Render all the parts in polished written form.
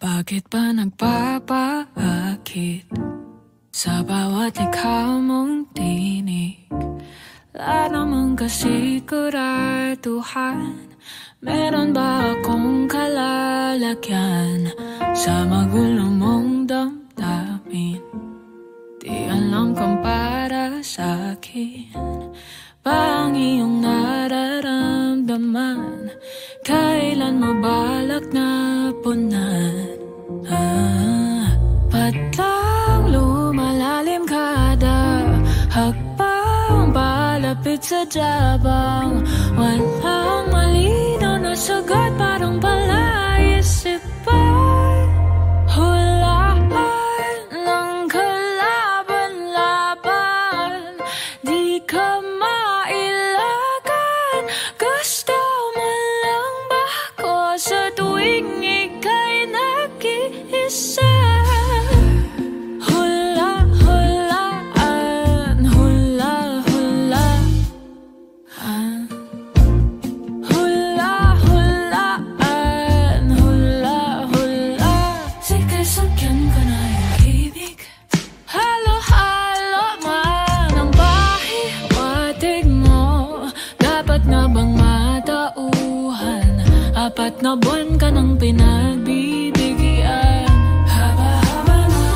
Bakit ba nagpapaakit sa bawat ikaw mong tinig? Wala naman kasi siguraduhan. Meron ba akong kalalagyan sa magulo mong damdamin? Di alam kung para sa'kin ba ang iyong nararamdaman? Kailan mo balak na punan? Ba't lang lumalalim kada hakbang palapit sa jabang? Walang malinaw na sagot, parang palaisipan. Hulaan ng kalaban-laban, di ka mailagan. Gusto mo lang ba ako sa tuwing ika'y nag-iisa? Apat na buwan ka nang pinagbibigyan. Haba-haba na,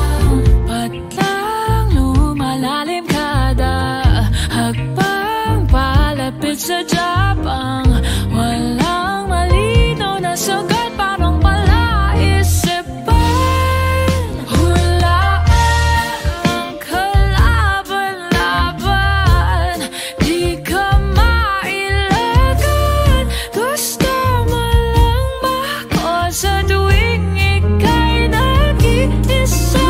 ba't lang lumalalim kada hakbang palapit sa jabang? Walang malinaw na sagot, parang palaisipan. Hulaan ng kalaban-laban, di ka mailagan. Gusto sa tuwing ika'y nag-iisa.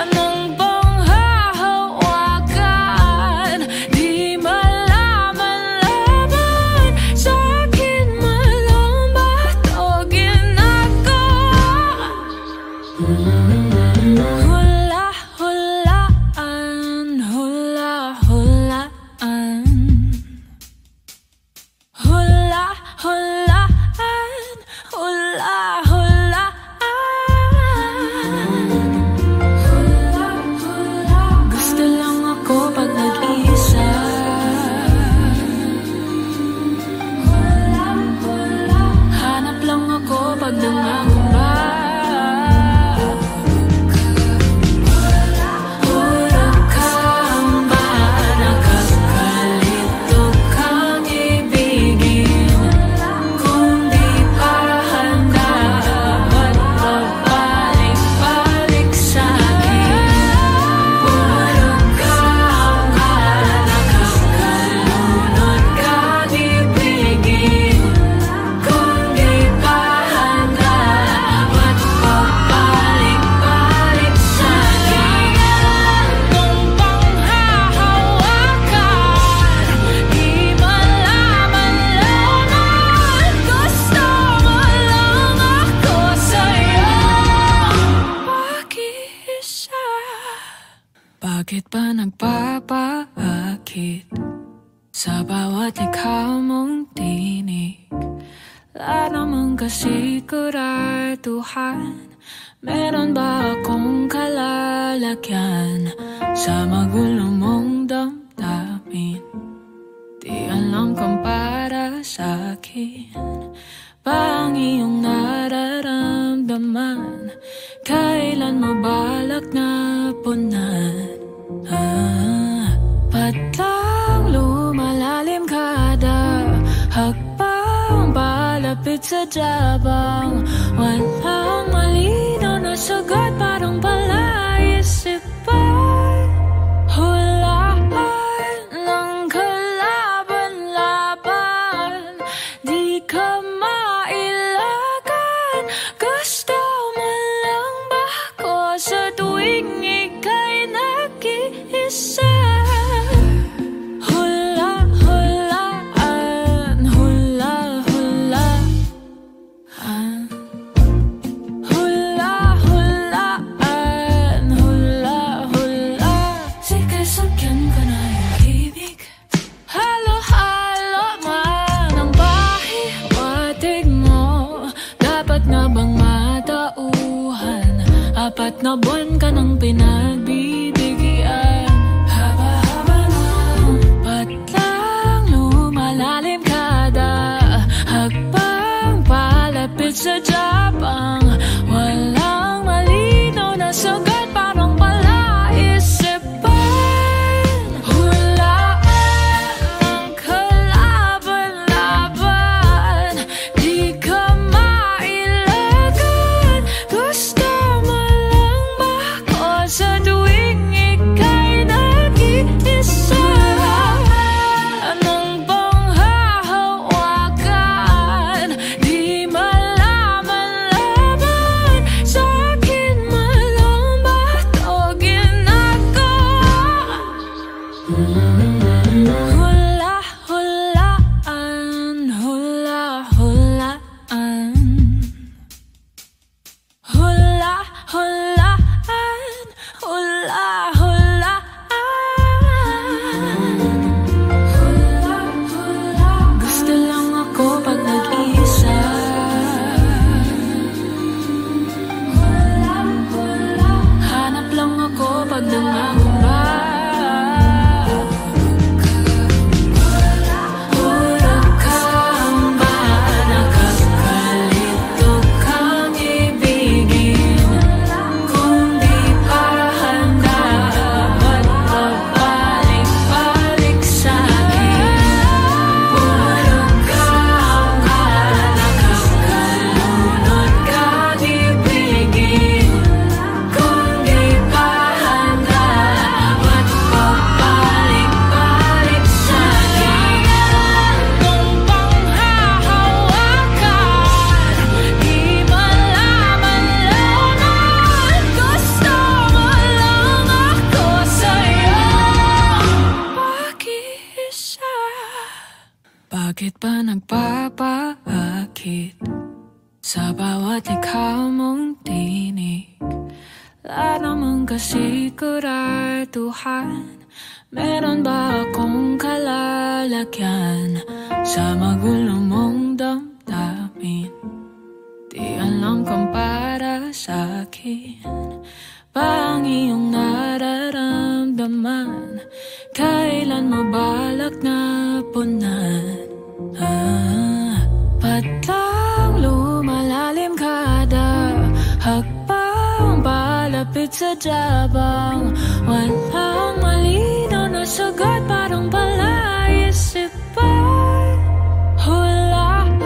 Anong bang hahawakan? Di malaman-laman. Sa'kin malang ba ito ginagawa? Hula-hulaan, hula-hulaan, hula-hulaan, hula-hulaan. Gusto lang ako pag nag-iisa. Hanap lang ako pag nangangamba. Bakit ba nagpapaakit sa bawat ikaw mong tinig? Wala naman kasi siguraduhan. Meron ba akong kalalagyan sa magulo mong damdamin? Di alam kung para sa'kin ba ang iyong nararamdaman? Kailan mo balak na punan? Ba't lang lumalalim kada hakbang palapit sa jabang? Walang malinaw na sagot, parang palaisipan. Hulaan ng kalaban-laban, di ka mailagan. Gusto mo lang ba ako sa tuwing ika'y nag-iisa? Hula-hulaan, hula-hulaan, hula-hulaan, hula-hulaan. Sige, sakyan ka na yung ibig. Halo-halo man ang pahiwatig mo. Dapat na bang Apat na buwan ka nang pinagbibigyan. Haba-haba ng patlang lumalalim kada hakbang palapit sa Japang. Walang malinaw na sagot, parang palaisipan. Hulaan ng kalaban-laban, di ka mailagan. Gusto mo lang ba ako sa tuwing ika'y nag-iisa? Anong bang hahawakan? Di malaman-laman. Sa'kin man lang ba ito ginagawa? Hula-hulaan, hula-hulaan. Hula-hulaan, hula-hulaan. Gusto lang ako pag nag-iisa. Hanap lang ako pag nangangamba. Hulog kang ba, nakakalito kang ibigin. Kung di pa handa, ba't pabalik-balik sa'kin? Hulog kang ba, nakakalunod kang ibigin. Kung di pa handa, ba't pabalik-balik sa'kin? Anong bang hahawakan? Di malaman-laman. Gusto mo lang ako sa'yo pag-iisa. Bakit ba nagpapaakit sa bawat ikaw mong tinig? Wala namang kasiguraduhan. Meron ba akong kalalagyan sa magulo mong damdamin? Di alam kung para sa'kin ba ang iyong nararamdaman. Kailan mo balak na punan? Patlang lumalalim kada hakbang palapit sa Japang. Walang malinaw na sagot, parang palaisipan. Hulaan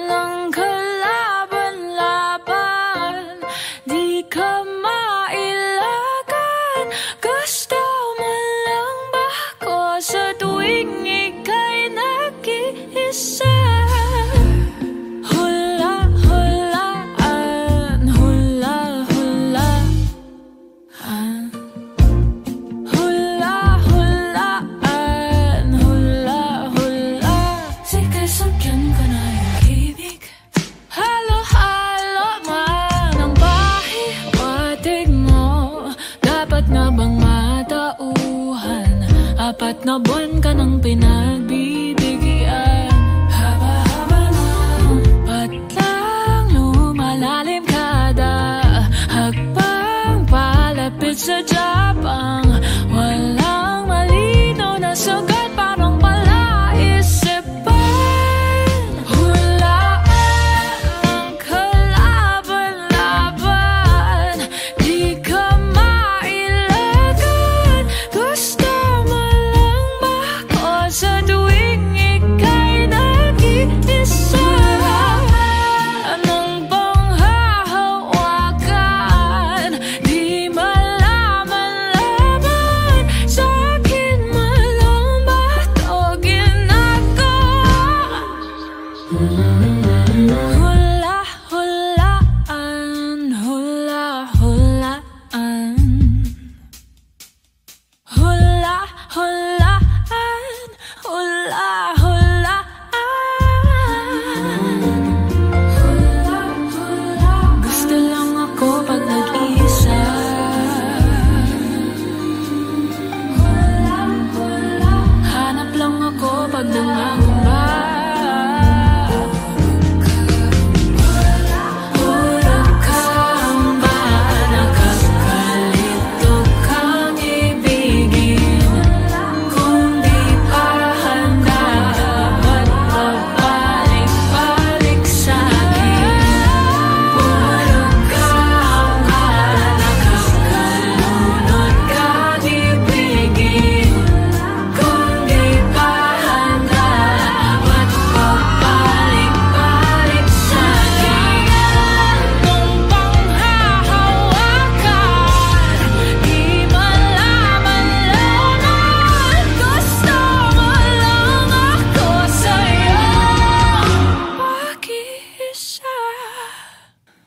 ng kalaban-laban, di ka mailagan. Gusto mo lang ba ako sa tuwing ika'y nag-iisa? Hula-hulaan, hula-hulaan. Hula-hulaan, hula-hula. Sige, sakyan ko na yung ibig. Halo-halo man ang pahiwatig mo. Dapat nga bang matauhan? Apat na buwan ka nang pinagbibigyan. Haba-haba ng patlang lumalalim kada hakbang palapit sa Japang. Walang malinaw na sagot, parang palaisipan. Hulaan ng kalaban-laban, di ka mailagan. Gusto mo lang ba ako sa tuwing ika'y nag-iisa? Anong bang hahawakan? Di malaman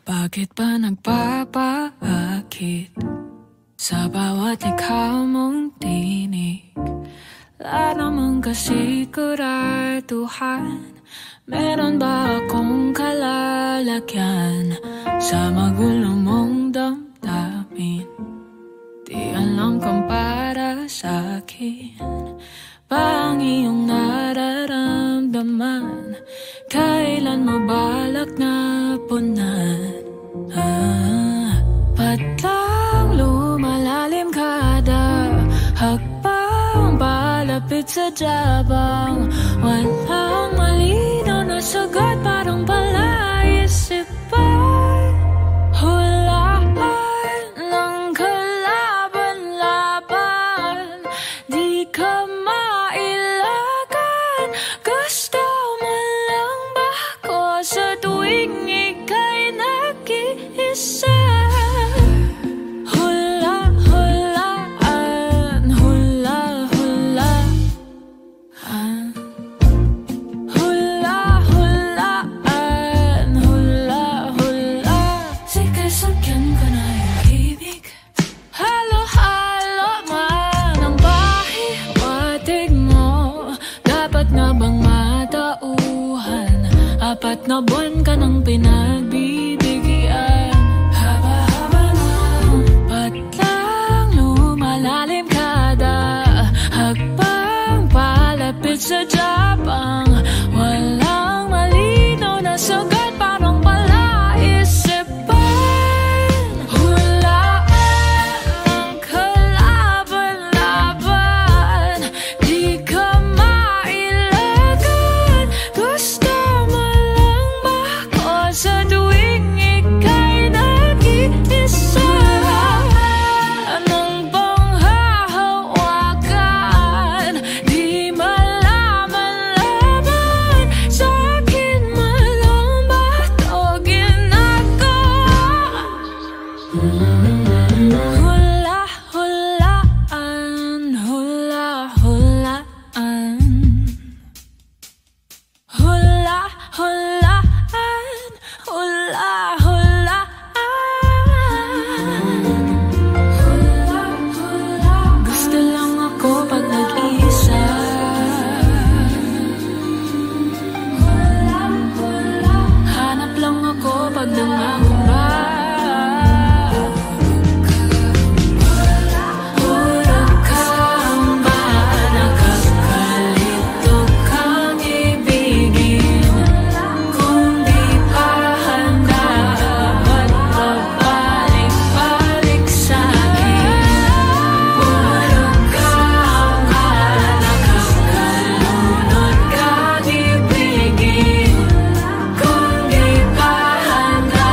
Bakit ba nagpapaakit sa bawat ikaw mong tinig? Wala naman kasi siguraduhan. Meron ba akong kalalagyan sa magulo mong damdamin? Di alam kung para sa'kin ba ang iyong nararamdaman? Kailan mo balak na punan? Ba't lang lumalalim kada hakbang palapit sa jabang? Walang malinaw na sagot, parang palaisipan. Hulaan ng kalaban-laban, di ka mailagan. Gusto mo lang ba ako sa tuwing ika'y nag-iisa? Apat na buwan ka nang pinagbibigyan. Haba-haba na, ba't lang lumalalim kada hakbang palapit sa jabang? Walang malinaw na sagot, parang palaisipan. Hulaan ng kalaban-laban, di ka mailagan. Gusto sa tuwing ika'y nag-iisa. Anong bang hahawakan? Di malaman-laman. Sa'kin malang ba ito ginagawa? Hula-hulaan, hula-hulaan, hula-hulaan, hula-hulaan. Gusto lang ako pag nag-iisa. Hanap lang ako pag nangangamba. Puro kamba, nakakalito kang ibigin. Kung di pa handa, ba't babalik-balik sa'kin? Puro kamba, nakakalunod kang ibigin. Kung di pa handa,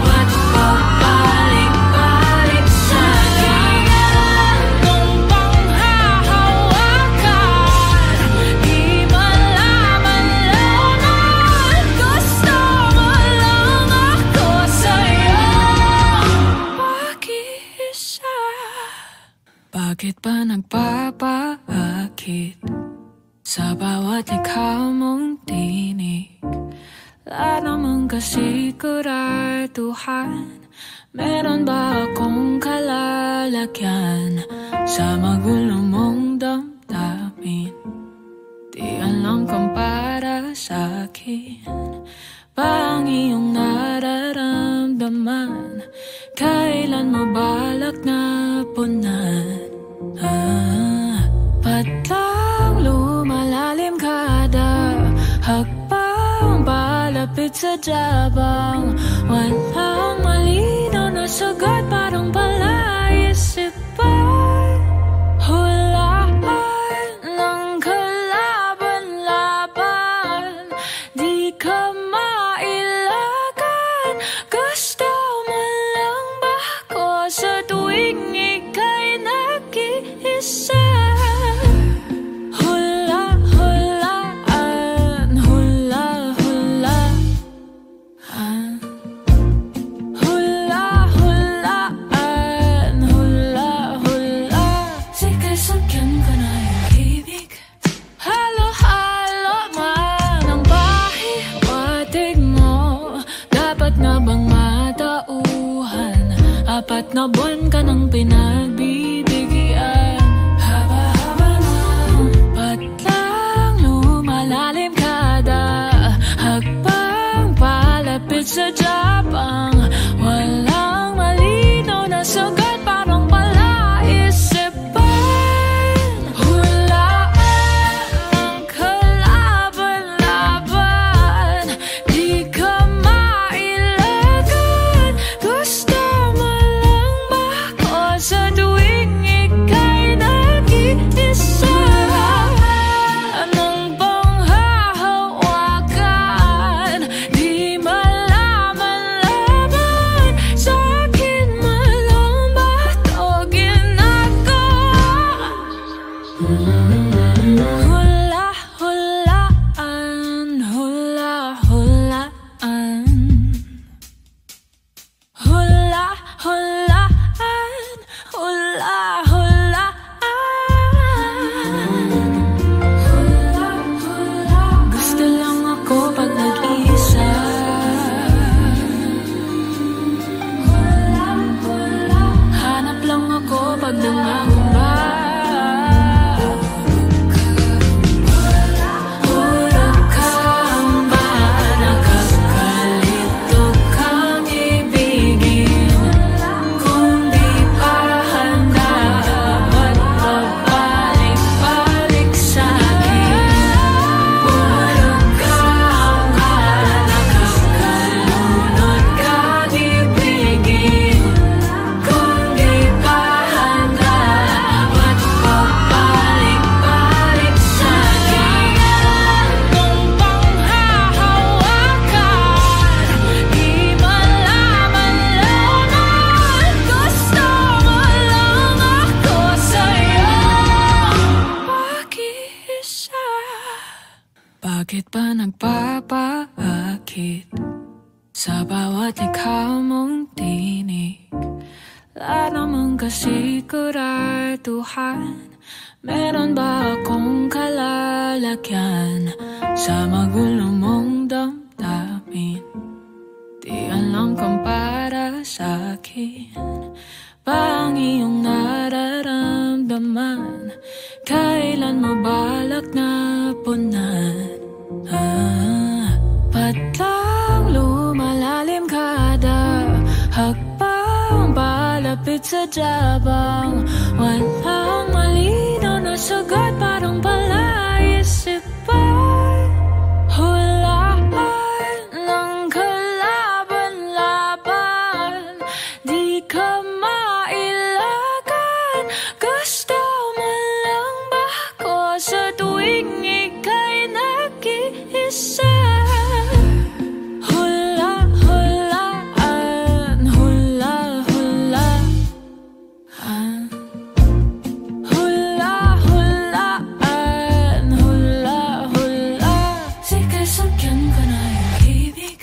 ba't babalik-balik sa'kin? Anong bang hahawakan? Di malaman-laman. Gusto mo lang ako sa'yo mag-isa. Bakit ba nagpapaakit sa bawat ikaw mong tinig? Wala naman kasi siguraduhan. Meron ba akong kalalagyan sa magulo mong damdamin? Di alam kung para sa'kin ba ang iyong nararamdaman? Kailan mo balak na punan? Ba't lang lumalalim kada hakbang palapit sa jabang? Walang malinaw na sagot, parang palaisipan. Hulaan ng kalaban-laban, di ka mailagan. Gusto mo lang ba ako sa tuwing ika'y nag-iisa? Hula-hulaan, hula-hulaan, hula-hulaan, hula-hulaan. Sige, sakyan ko na yung ibig. Halo-halo man ang pahiwatig mo. Dapat na bang Apat na buwan ka nang pinagbibigyan. Haba-haba ng patlang lumalalim kada hakbang palapit sa Japang. Walang malinaw na sagot, parang palaisipan. Hulaan ng kalaban-laban, di ka mailagan. Gusto mo lang ba ako sa tuwing ika'y nag-iisa? Anong bang hahawakan? Di malaman-laman. Sa'kin man lang ba ito ginagawa? Hula-hulaan, hula-hulaan, hula-hulaan, hula-hulaan. Gusto lang ako pag nag-iisa. Hanap lang ako pag nangangamba. Hulog kang ba, nakakalito kang ibigin. Kung di pa handa, ba't babalik-balik sa'kin? Hulog kang ba, nakakalunod kang ibigin. Kung di pa handa, ba't babalik-balik sa'kin? Anong bang hahawakan? Di malaman-laman. Gusto mo lang ako sa'yo mag-isa. Bakit ba nagpapaakit sa bawat likha mong tinig? Wala naman kasi siguraduhan. Meron ba akong kalalagyan sa magulo mong damdamin? Di alam kung para sa'kin ba ang iyong nararamdaman. Kailan mo balak na punan? Patlang lumalalim kada hakbang palapit sa Japang. Walang malinaw na sagot, parang palaisipan. Hulaan ng kalaban-laban, di ka mailagan. Gusto mo lang ba ako sa tuwing ika'y nag-iisa? Hula-hulaan, hula-hulaan, hula-hulaan, hula-hula. Sige, sakyan ko na yung ibig.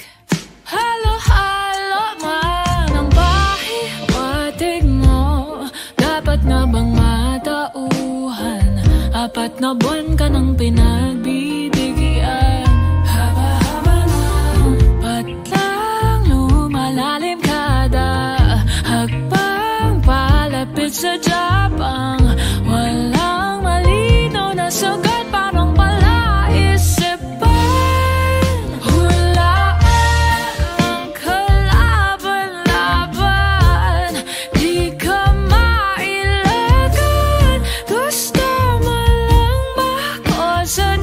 Halo-halo man ang pahiwatig mo. Dapat nga bang matauhan? Apat na buwan ka nang pinagbibigyan. Haba-haba ng patlang lumalalim kada hakbang palapit sa Japang. Walang malinaw na sagot, parang palaisipan. Hulaan ng kalaban-laban, di ka mailagan. Gusto mo lang ba ako sa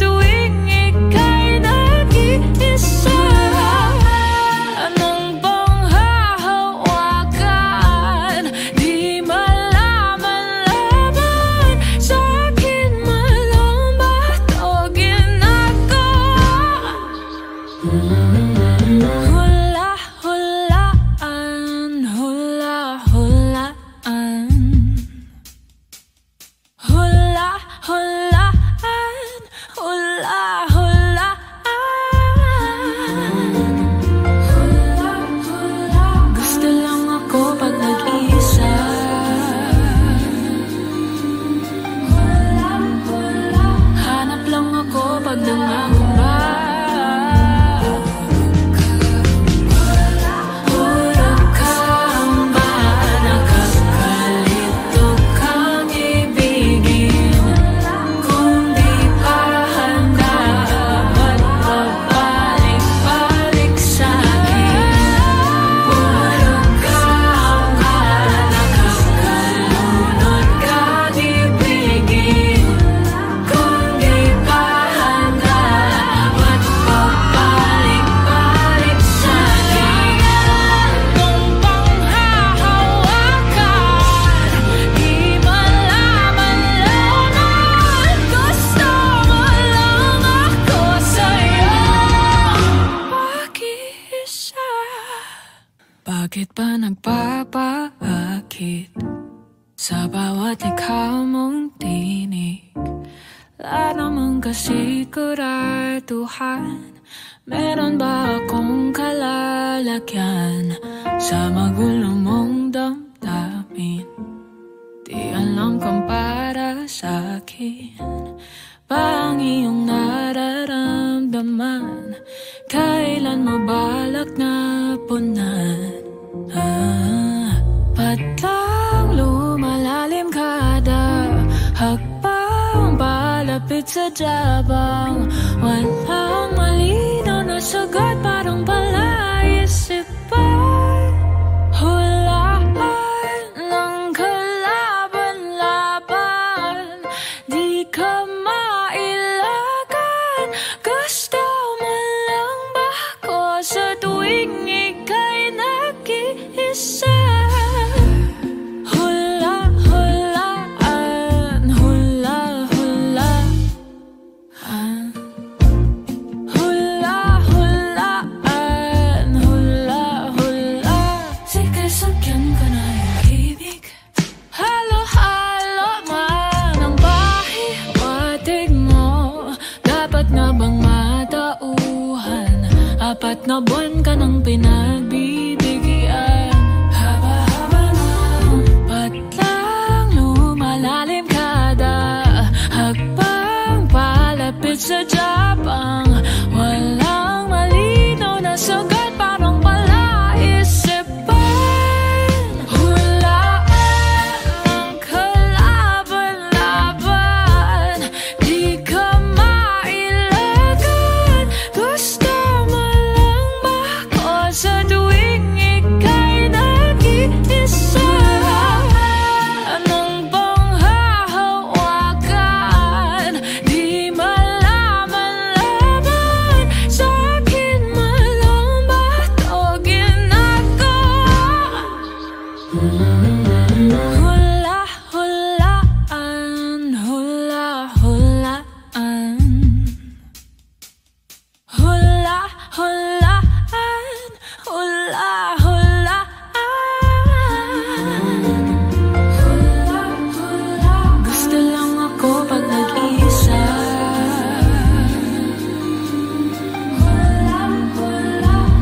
Bakit ba nagpapaakit sa bawat likha mong tinig? Wala naman kasi siguraduhan. Meron ba akong kalalagyan sa magulo mong damdamin? Di alam kung para sa'kin ba ang iyong nararamdaman? Kailan mo balak na punan? Ba't lang lumalalim kada hakbang palapit sa jabang? Walang malinaw na sagot, parang palaisipan. Hulaan ng kalaban-laban, di ka mailagan. Gusto mo lang ba ako sa tuwing ika'y nag-iisa? Apat na buwan ka nang pinagbibigyan. Haba-haba ng patlang lumalalim kada hakbang palapit sa jabang. Walang malinaw na sagot, parang palaisipan. Hulaan ng kalaban-laban, di ka mailagan. Gusto sa tuwing ika'y nag-iisa. Anong bang hahawakan? Di malaman-laman. Sa'kin malang ba ito ginagawa? Hula-hulaan, hula-hulaan, hula-hulaan, hula-hulaan. Gusto lang ako pag nag-iisa.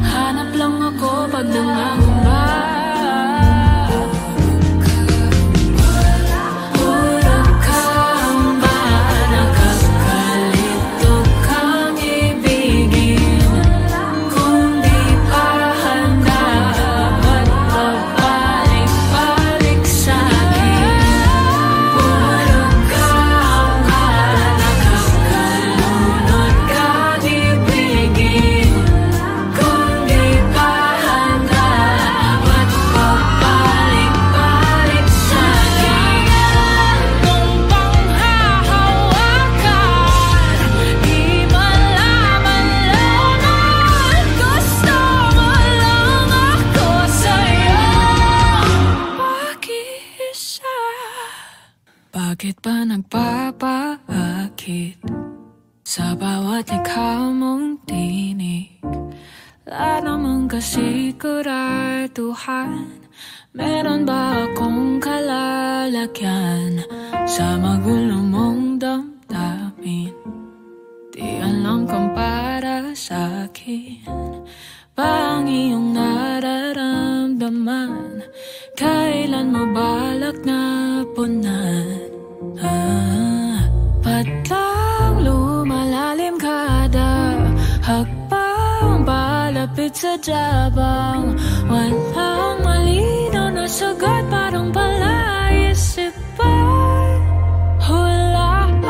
Hanap lang ako pag nangangamba. Puro kamba, nakakalito kang ibigin. Kung di pa handa, ba't pabalik-balik sa'kin? Puro kamba, nakakalunod kang ibigin. Kung di pa handa, ba't pabalik-balik sa'kin? Anong bang hahawakan? Di malaman-laman. Gusto mo lang ako sa'yo mag-isa. Bakit ba nagpapaakit sa bawat likha mong tinig? Wala naman kasi siguraduhan. Meron ba akong kalalagyan sa magulo mong damdamin? Di alam kung para sa'kin ba ang iyong nararamdaman? Kailan mo balak na punan? Ba't lang lumalalim kada hakbang palapit sa jabang? Walang malinaw na sagot, parang palaisipan. Hulaan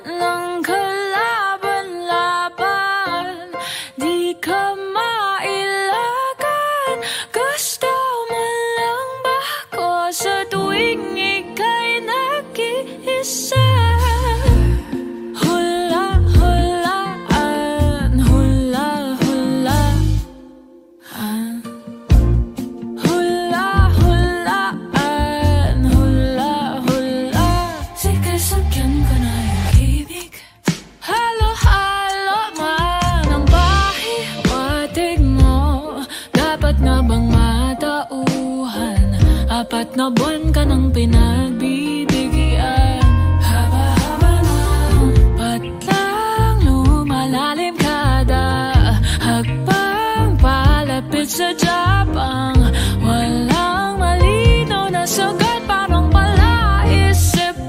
ng kalaban-laban, di ka mailagan. Gusto mo lang ba ako sa tuwing ika'y nag-iisa? Hula-hulaan, hula-hulaan, 4 na buwan ka nang pinagbibigyan. Haba-haba ng patlang lumalalim kada hakbang palapit sa Japang. Walang malinaw na sagot, parang palaisipan.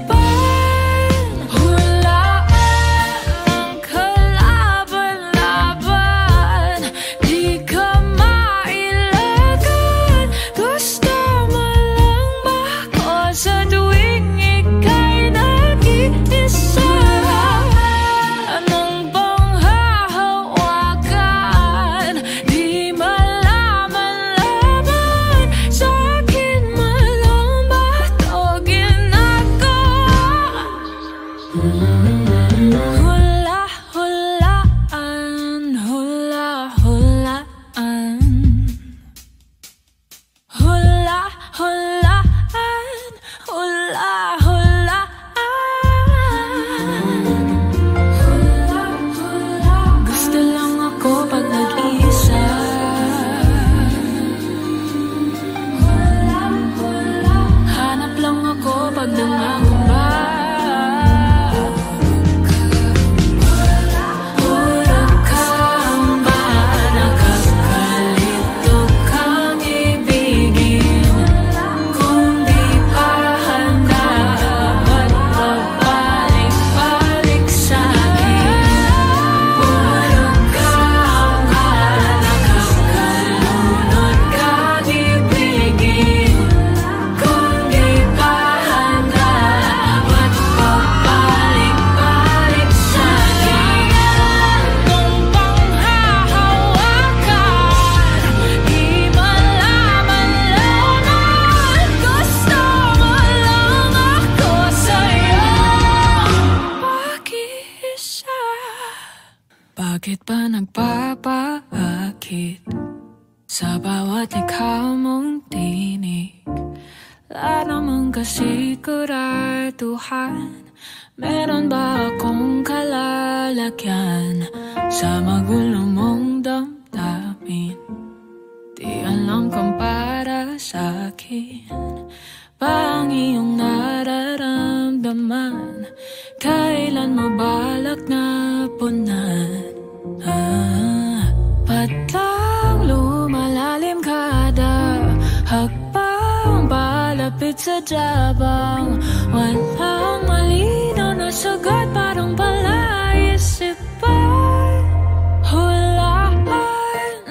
Hulaan ng kalaban-laban, di ka mailagan. Gusto mo lang ba ako sa tuwing ika'y nag-iisa? Anong bang hahawakan? Di malaman-laman. Sa akin man lang ba ito ginagawa? Hula-hulaan, hula-hulaan, hula-hulaan, hula-hulaan. Gusto lang ako pag nag-isa. Hanap lang ako pag nangangamba. Puro kamba, nakakalito kang ibigin. Kung di pa handa, ba't babalik-balik sa'kin? Puro kamba, nakakalunod kang ibigin. Kung di pa handa, ba't babalik-balik sa'kin? Anong bang hahawakan? Di malaman-laman. Gusto mo lang ako sa'yo mag-isa. Bakit ba nagpapakit sa bawat likha mong tinig? Wala naman kasi kuratuhan. Meron ba akong kalalagyan sa magulo mong damdamin? Di alam kung para sa'kin ba ang iyong nararamdaman? Kailan mo balak na punan? Patlang lumalalim kada hakbang palapit sa Japang. Walang malinaw na sagot, parang palaisipan. Hulaan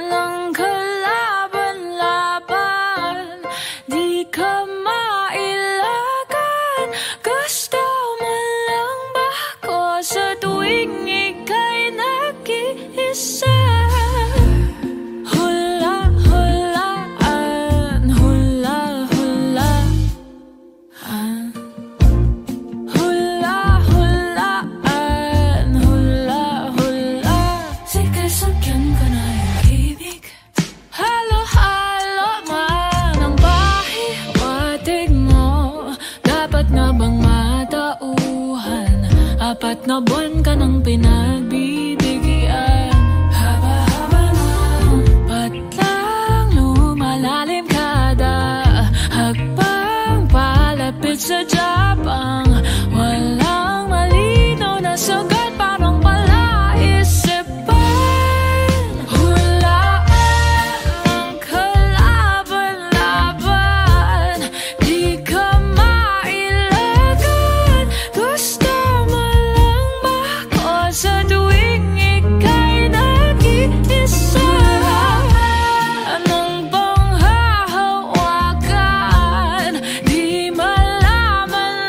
ng kalaban-laban, di ka mailagan. Gusto mo lang ba ako sa tuwing ika'y nag-iisa? Hula-hulaan, hula-hulaan, hula-hulaan, hula-hula. Sige, sakyan ko na yung ibig. Halo-halo man ang pahiwatig mo. Dapat na bang matauhan? 4 na buwan ka nang pinagbibigyan. Haba-haba ng patlang lumalalim kada hakbang palapit sa Japang. Walang malinaw na sagot, parang palaisipan. Hulaan ng kalaban-laban, di ka mailagan. Gusto mo lang ba ako sa tuwing ika'y nag-iisa? Anong bang hahawakan? Di malaman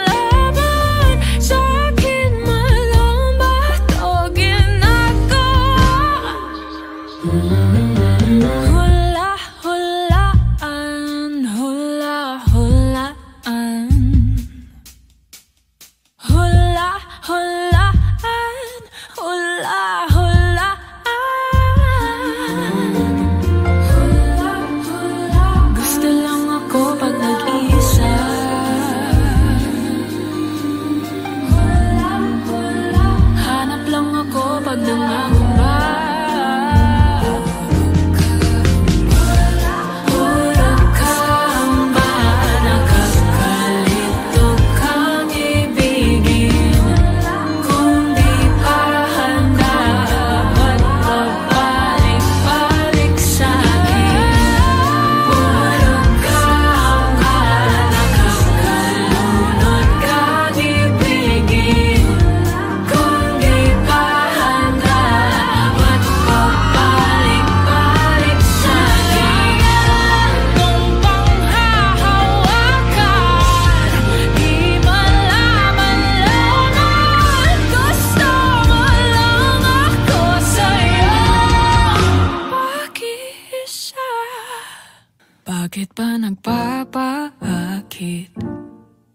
Bakit ba nagpapaakit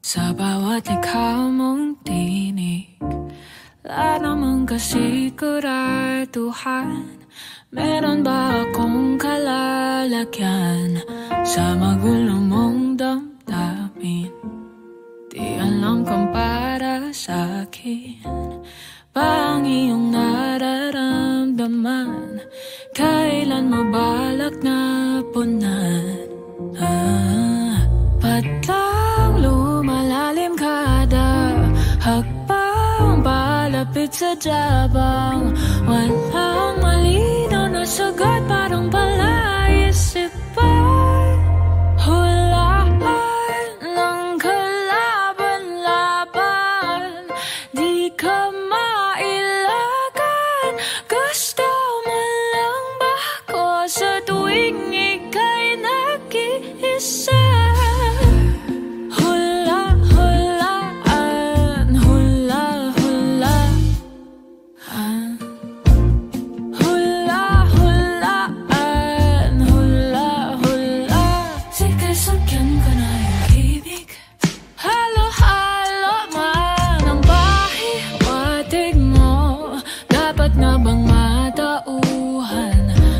sa bawat likha mong tinig? Wala naman kasi siguraduhan. Meron ba akong kalalagyan sa magulo mong damdamin? Di alam kung para sa'kin ba ang iyong nararamdaman? Kailan mo balak na punan? Ba't lang lumalalim kada hakbang palapit sa jabang? Walang malinaw na sagot, parang palaisip ay hulaan ng kalaban-laban. Di ka mailagan, gusto mo lang ba ako sa tuwing ika'y nag-iisa?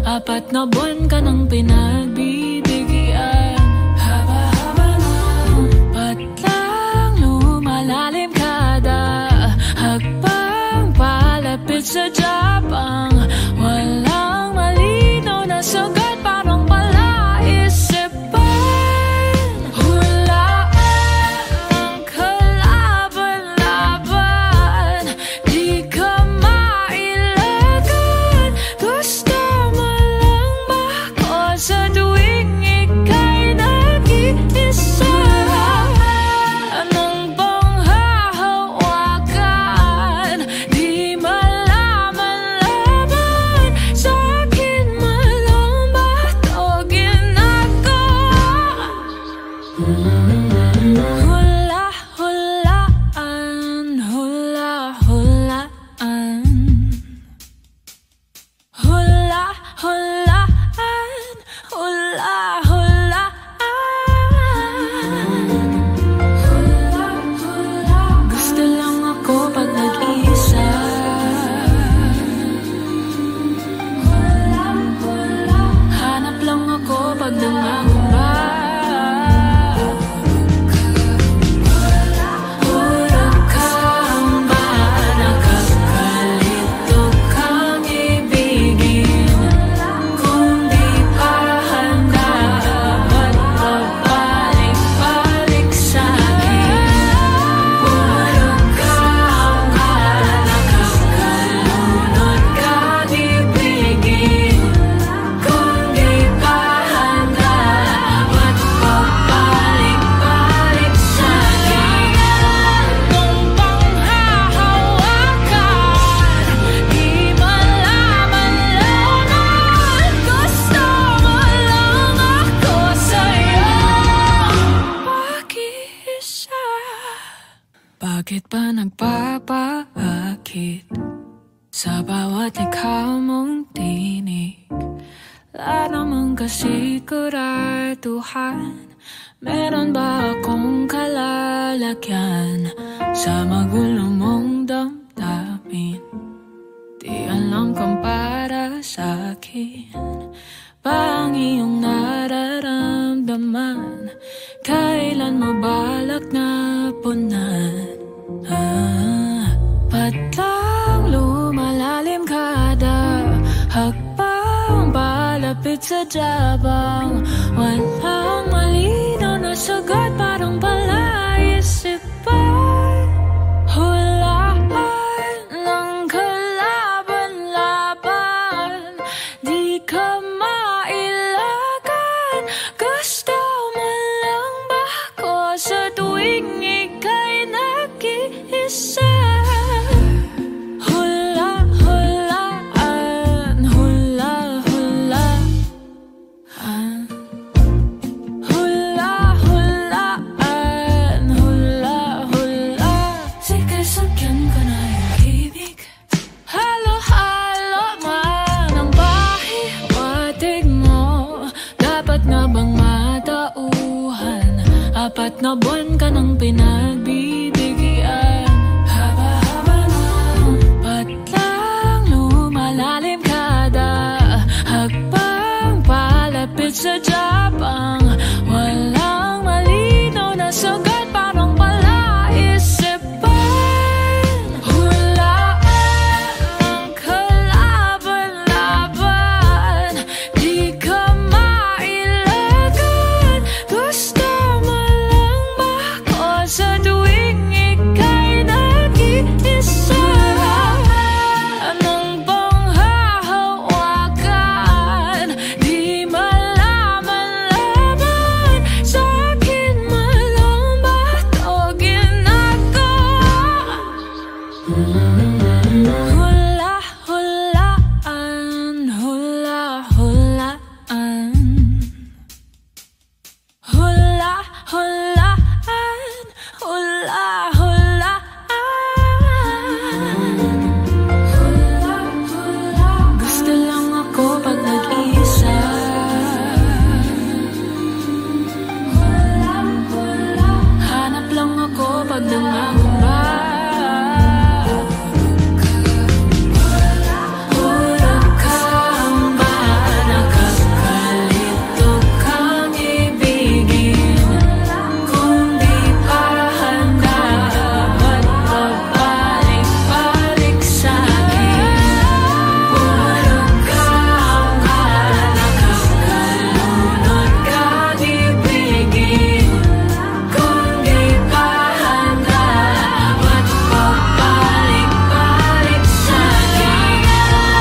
Apat na buwan ka nang pinagbibigyan. Haba-haba ng patlang lumalalim kada hakbang palapit sa jabang. Walang malinaw na sagot, parang palaisipan. Hulaan ng kalaban-laban. Di ka mailagan, gusto sa tuwing ika'y nag-iisa. Anong bang hahawakan? Di malaman-laman. Sa'kin malang ba ito ginagawa? Hula-hulaan, hula-hulaan, hula-hulaan, gusto lang ako pag nag-isa. Hanap lang ako pag nangangamba. Puro kamba, nakakalito kang ibigin. Kung di pa handa, ba't babalik-balik sa'kin? Puro kamba, nakakalunod kang ibigin. Kung di pa handa, ba't babalik-balik sa'kin? Anong bang hahawakan? Di malaman-laman. Gusto mo lang ako sa'yo mag-isa. Bakit ba nagpapaakit sa bawat likha mong tinig? Wala naman kasi siguraduhan. Meron ba akong kalalagyan sa magulo mong damdamin? Di alam kung para sa'kin ba ang iyong nararamdaman? Kailan mo balak na punan? Ba't lang lumalalim kada hakbang palapit sa jabang? Walang malinaw na sagot, parang palaisip ay hulaan ng kalaban-laban. Di ka mailagan, gusto mo lang ba ako sa tuwing ika'y nag-iisa? Hula-hulaan, hula-hulaan. 4 na buwan ka nang pinagbibigyan. Haba-haba ng patlang lumalalim kada hakbang palapit sa Japang. Walang malinaw na sagot, parang palaisipan. Hulaan ng kalaban-laban, di ka mailagan. Gusto mo lang ba ako sa tuwing ika'y nag-iisa? Anong bang hahawakan? Di malaman-laman. Sa akin man lang ba ito ginagawa? Hula-hulaan, hula-hulaan, hula-hulaan, hula-hulaan. Gusto lang ako pag nag-iisa. Hanap lang ako pag nangangamba. Puro kamba, nakakalito kang ibigin. Kung di pa handa, ba't pabalik-balik sa'kin? Puro kamba, nakakalunod kang ibigin. Kung di pa handa, ba't pabalik-balik sa'kin?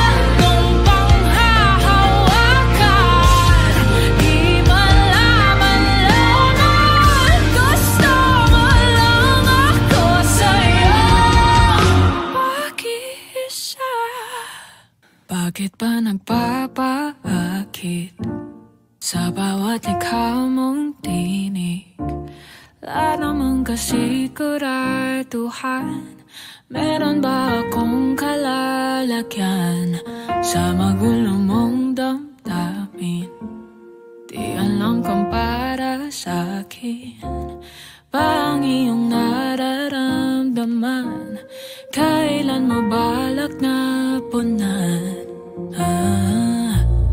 Anong bang hahawakan? Di malaman-laman. Gusto mo lang ako sa'yo mag-isa. Bakit ba nagpapaakit sa bawat likha mong tinig? Wala naman kasi kuratuhan. Meron ba akong kalalagyan sa magulo mong damdamin? Di alam kung para sa'kin ba ang iyong nararamdaman. Kailan mo balak na punan?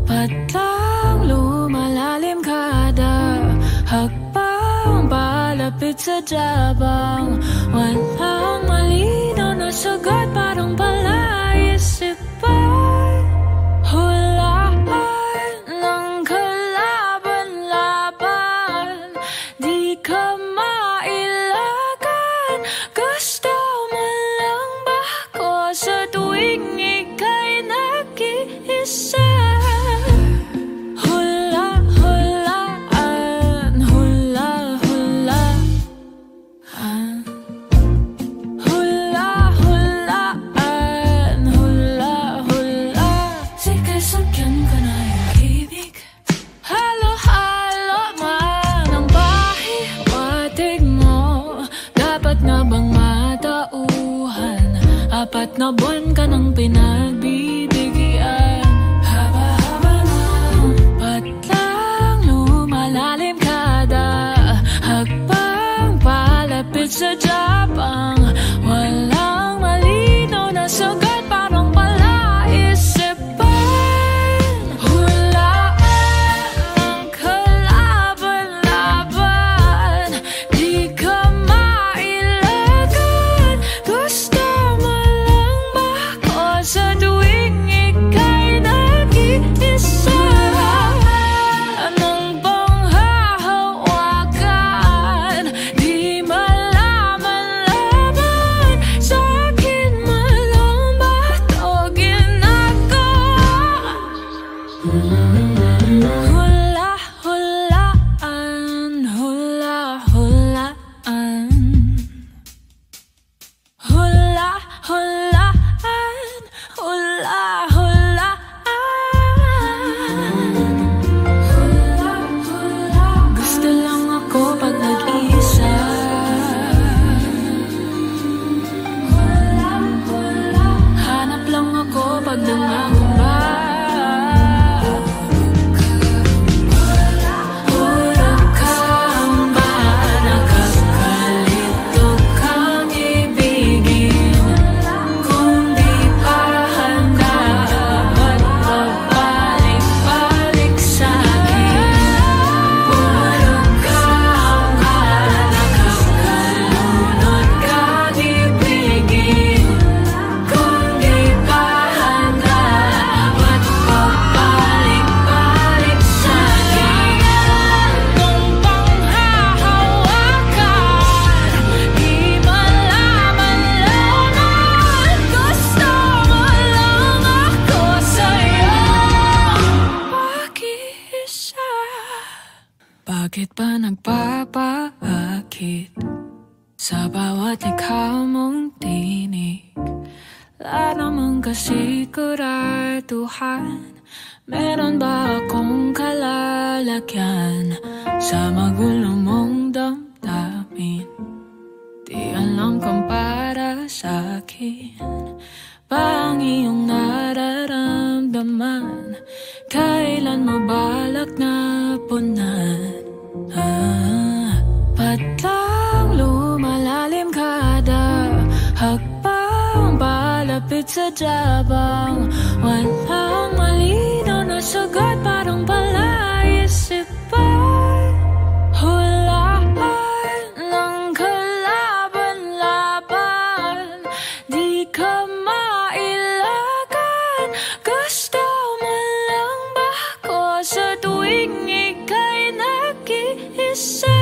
Patlang lumalalim kada hakbang palapit sa Japang. Walang malinaw na sagot, parang palaisipan. Hulaan ng kalaban-laban, di ka mailagan. Gusto mo lang ba ako sa tuwing ika'y nag-iisa? Hula-hulaan, hula-hulaan, hula-hulaan, hula-hula. Sige, sakyan ko na yung ibig. Halo-halo man ang pahiwatig mo. Dapat na bang matauhan? 4 na buwan ka nang pinagbibigyan. Haba-haba ng patlang lumalalim kada hakbang palapit sa Japang. Walang malinaw na sagot, parang palaisipan. Hulaan ng kalaban-laban, di ka mailagan. Gusto mo lang ba nagpapaakit sa bawat likha mong tinig. Wala namang kasiguraduhan, meron ba akong kalalagyan sa magulo mong damdamin? Di alam kung para sa'kin ba ang iyong nararamdaman. Kailan mo balak na punan? Ba't lang lumalalim kada hakbang palapit sa jabang? Walang malinaw na sagot, parang palaisipan. Hulaan ng kalaban-laban, di ka mailagan. Gusto mo lang ba ako sa tuwing ika'y nag-iisa?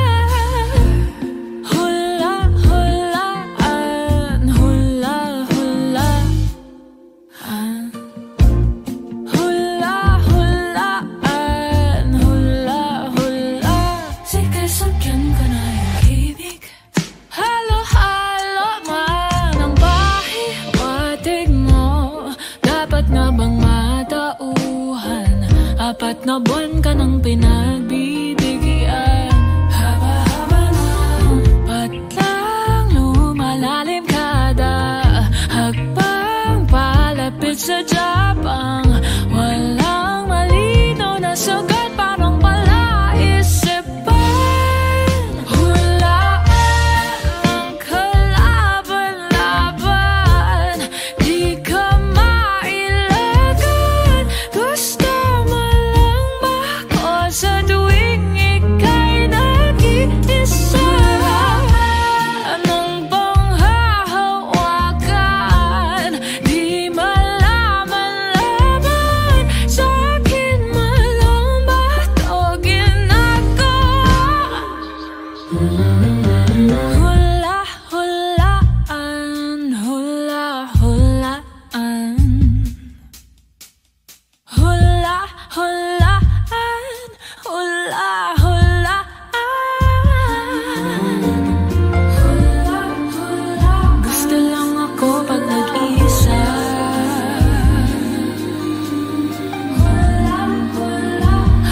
Apat na buwan ka nang pinagbibigyan. Haba-haba ng patlang lumalalim kada hakbang palapit sa jabang. Walang malinaw na sagot, parang palaisipan. Hulaan ng kalaban-laban, di ka mailagan. Gusto sa tuwing ika'y nag-iisa. Anong bang hahawakan? Di malaman-laman. Sa'kin malang ba ito ginagawa? Hula-hulaan, hula-hulaan, hula-hulaan, gusto lang ako pag nag-isa.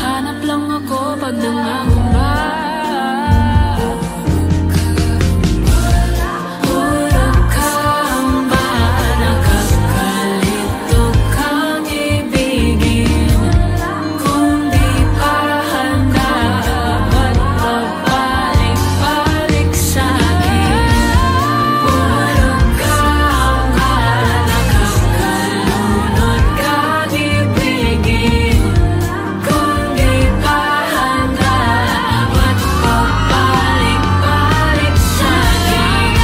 Hanap lang ako pag nangangamba. Puro kamba, nakakalito kang ibigin. Kung di pa handa, ba't pabalik-balik sa'kin? Puro kamba, nakakalunod kang ibigin. Kung di pa handa, ba't pabalik-balik sa'kin?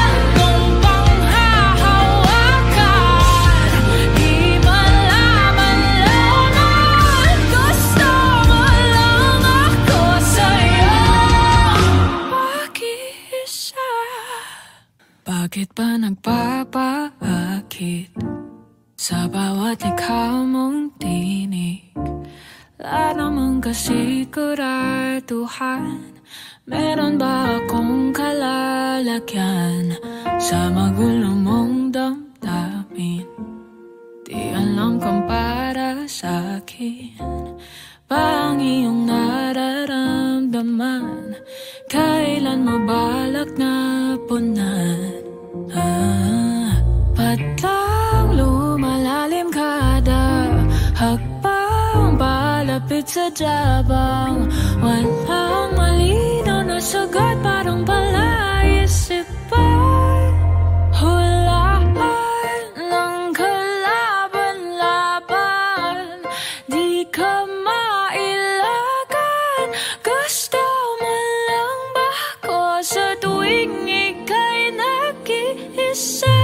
Anong bang hahawakan? Di malaman-laman. Gusto mo lang ako sa'yo mag-isa. Bakit ba nagpapaakit sa bawat likha mong tinig? Wala namang kasiguraduhan, meron ba akong kalalagyan sa magulo mong damdamin? Di alam kung para sa'kin ba ang iyong nararamdaman. Kailan mo balak na punan? Ba't lang lumalalim kada hakbang palapit sa jabang? Walang malinaw na sagot, parang palaisipan. Hulaan ng kalaban-laban, di ka mailagan. Gusto mo lang ba ako sa tuwing ika'y nag-iisa?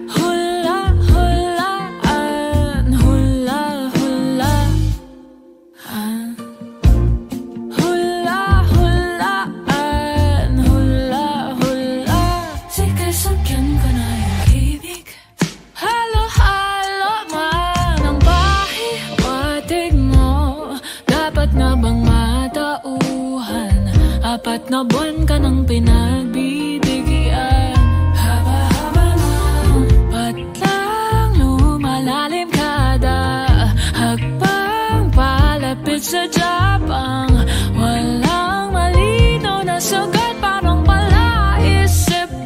Hula-hulaan, hula-hulaan. 4 na buwan ka nang pinagbibigyan. Haba-haba ng patlang lumalalim kada hakbang palapit sa Japang. Walang malinaw na sagot, parang palaisipan.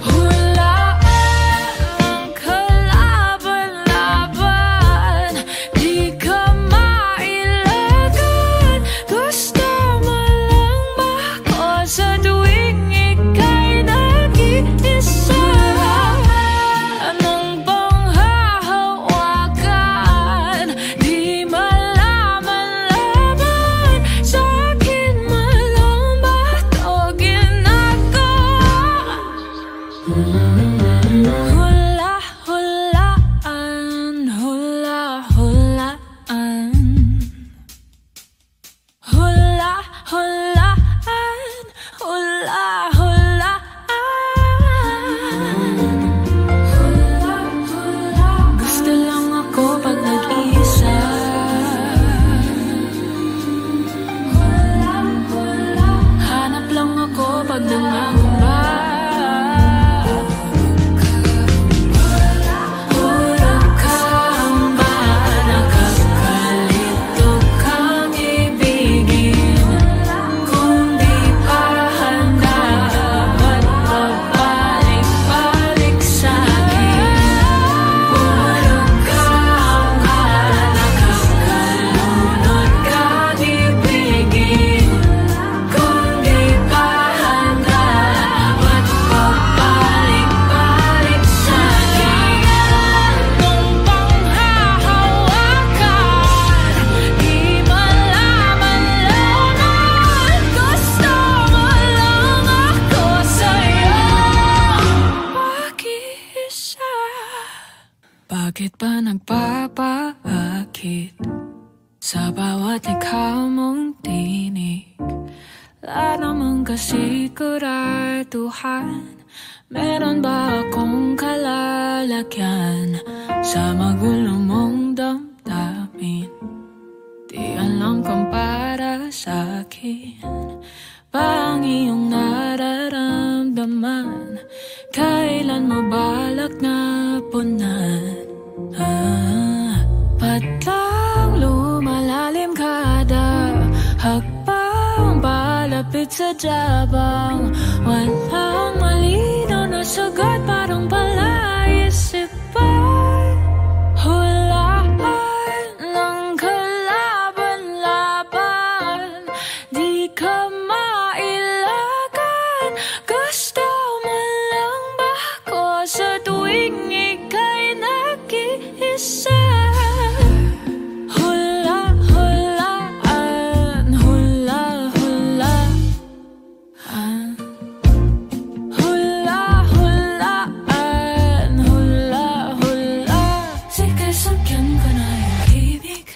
Hulaan ang kalaban-laban, di ka mailagan. Gusto mo lang ba ako sa tuwing ika'y nag-iisa? Anong bang hahawakan? Di malaman-laman. Sa akin man lang ba ito ginagawa? Hula-hulaan, hula-hulaan, hula-hulaan, hula-hulaan. Gusto lang ako pag nag-iisa. Hanap lang ako pag nangangamba. Hulog kang ba, nakakalito kang ibigin. Kung di pa handa, ba't pabalik-balik sa'kin? Hulog kang ba, nakakalunod kang ibigin. Kung di pa handa, ba't pabalik-balik sa'kin? Anong bang hahawakan? Di malaman-laman. Gusto mo lang ako sa'yo mag-isa. Bakit ba nagpapaakit sa bawat likha mong tinig? Wala naman kasi kuratuhan. Meron ba akong kalalagyan sa magulo mong damdamin? Di alam kung para sa'kin ba ang iyong nararamdaman. Kailan mo balak na punan? Patlang lumalalim kada hakbang palapit sa Japang. Walang malinaw na sagot, parang palaisipan. Hulaan ng kalaban-laban, di ka mailagan. Gusto mo lang ba ako sa tuwing ika'y nag-iisa? Hula-hulaan, hula-hulaan, hula-hulaan, hula-hula. Sige, sakyan ko na yung ibig.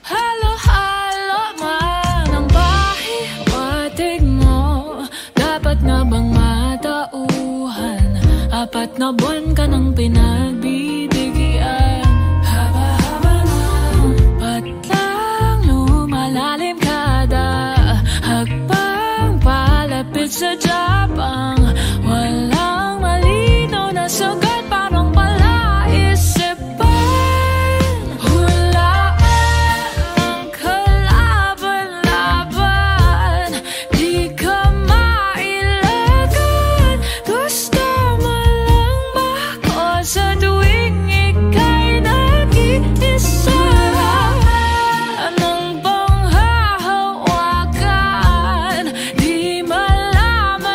Halo-halo man ang pahiwatig mo. Dapat nga bang matauhan? 4 na buwan ka nang pinagbibigyan. Haba-haba ng patlang lumalalim kada hakbang palapit sa Japang. Walang malinaw na sagot, parang palaisipan. Hulaan ang kalaban-laban, di ka mailagan. Gusto mo lang ba ako sa tuwing ika'y nag-iisa? Anong bang hahawakan? Di malaman-laman.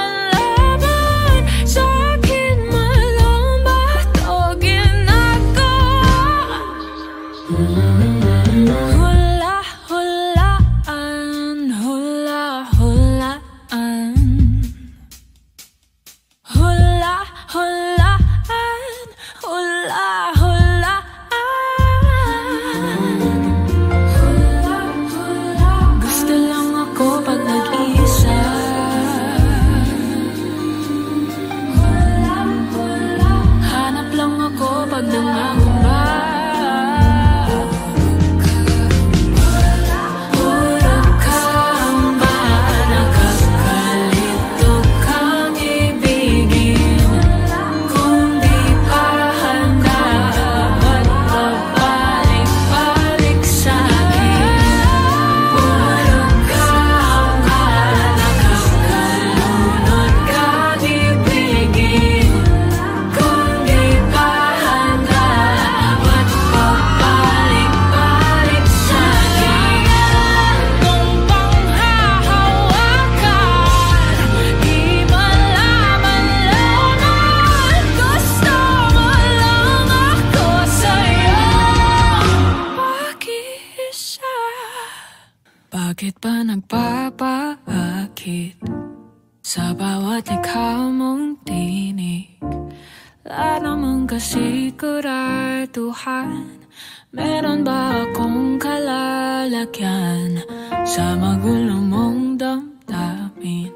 nagpapaakit sa bawat likha mong tinig. Wala namang kasiguraduhan, meron ba akong kalalagyan sa magulo mong damdamin?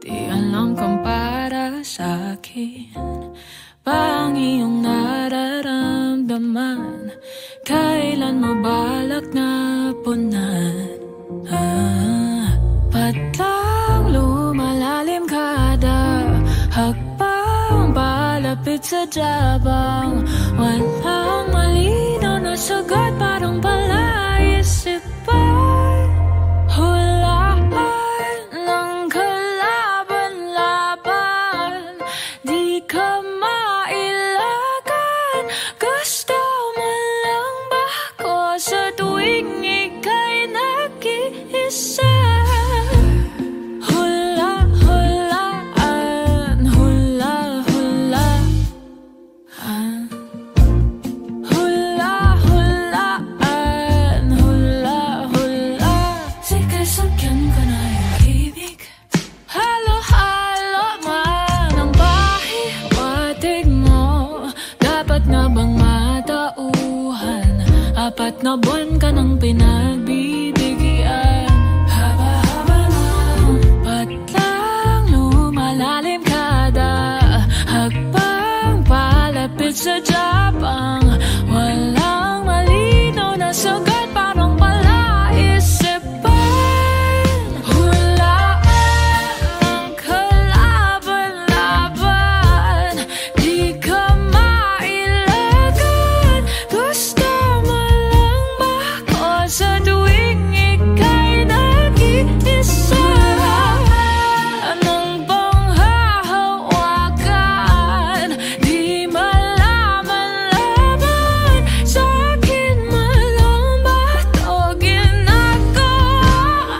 Di alam kung para sa'kin ba ang iyong nararamdaman? Kailan mo balak na punan? Ba't lang lumalalim kada hakbang palapit sa jabang? Walang malinaw na sagot, parang palaisipan. Hulaan ng kalaban-laban, di ka mailagan. Gusto mo lang ba ako sa tuwing ika'y nag-iisa? Apat na buwan ka nang pinagbibigyan. Haba-haba ng patlang lumalalim kada hakbang palapit sa jabang. Walang malinaw na sagot, parang palaisipan. Hulaan ng kalaban-laban, di ka mailagan. Gusto sa tuwing ika'y nag-iisa. Anong bang hahawakan? Di malaman-laman. Sa'kin man lang ba ito ginagawa?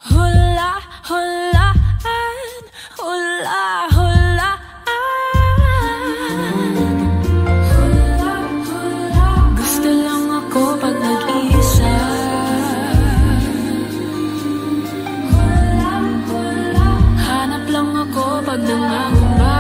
Hula-hulaan, hula-hulaan, hula-hulaan, gusto lang ako pag nag-iisa. Hanap lang ako pag nangangamba.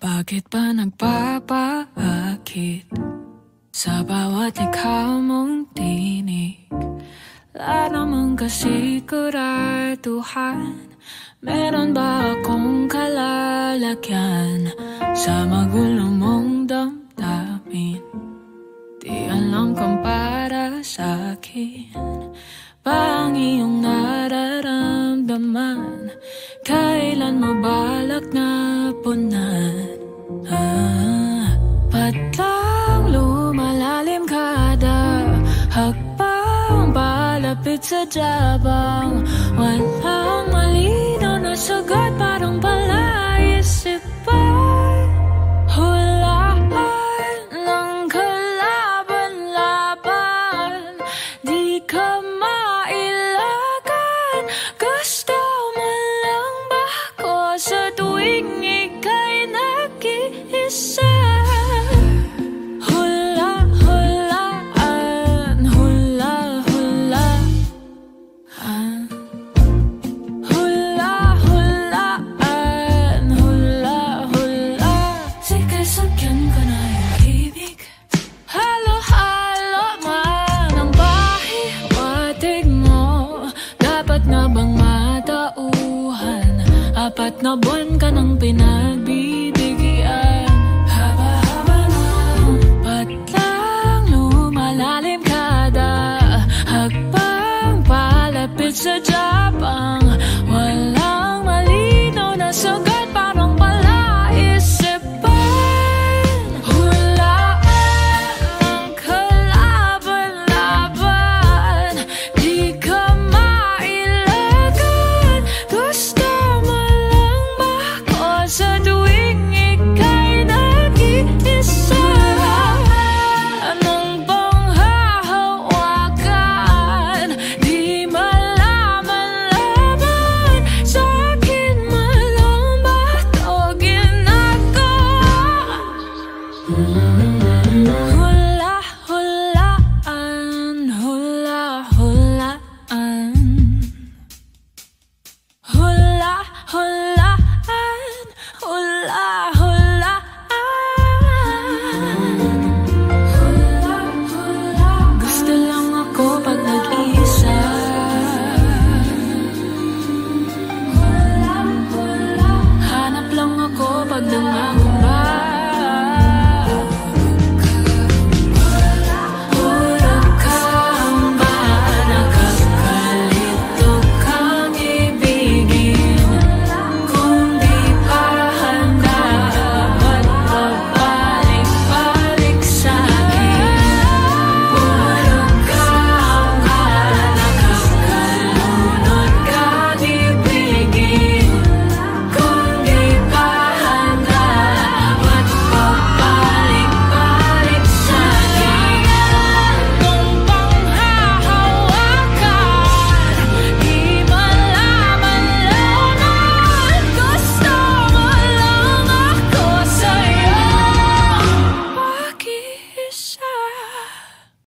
Bakit ba nagpapaakit sa bawat likha mong tinig? Wala namang kasiguraduhan, meron ba akong kalalagyan sa magulo mong damdamin? Di alam kung para sa'kin ba ang iyong nararamdaman? Kailan mo balak na punan? Ba't lang lumalalim kada hakbang palapit sa jabang? Walang malinaw na sagot, parang palaisipan. Hulaan ng kalaban-laban, di ka mailagan. Gusto mo lang ba ako sa tuwing ika'y nag-iisa? Hula-hulaan, hula-hulaan, hula 4 na buwan ka nang pinagbibigyan. Haba-haba ng patlang lumalalim kada hakbang palapit sa Japang. Walang malinaw na sagot, parang palaisipan. Hulaan ang kalaban-laban, di ka mailagan. Gusto mo lang ba ako sa tuwing ika'y nag-iisa? Anong bang hahawakan? Di malaman-laman. Sa'kin man lang ba ito ginagawa? Hula-hulaan, hula-hulaan, hula-hulaan, hula-hulaan. Gusto lang ako pag nag-iisa. Hanap lang ako pag nangangalit.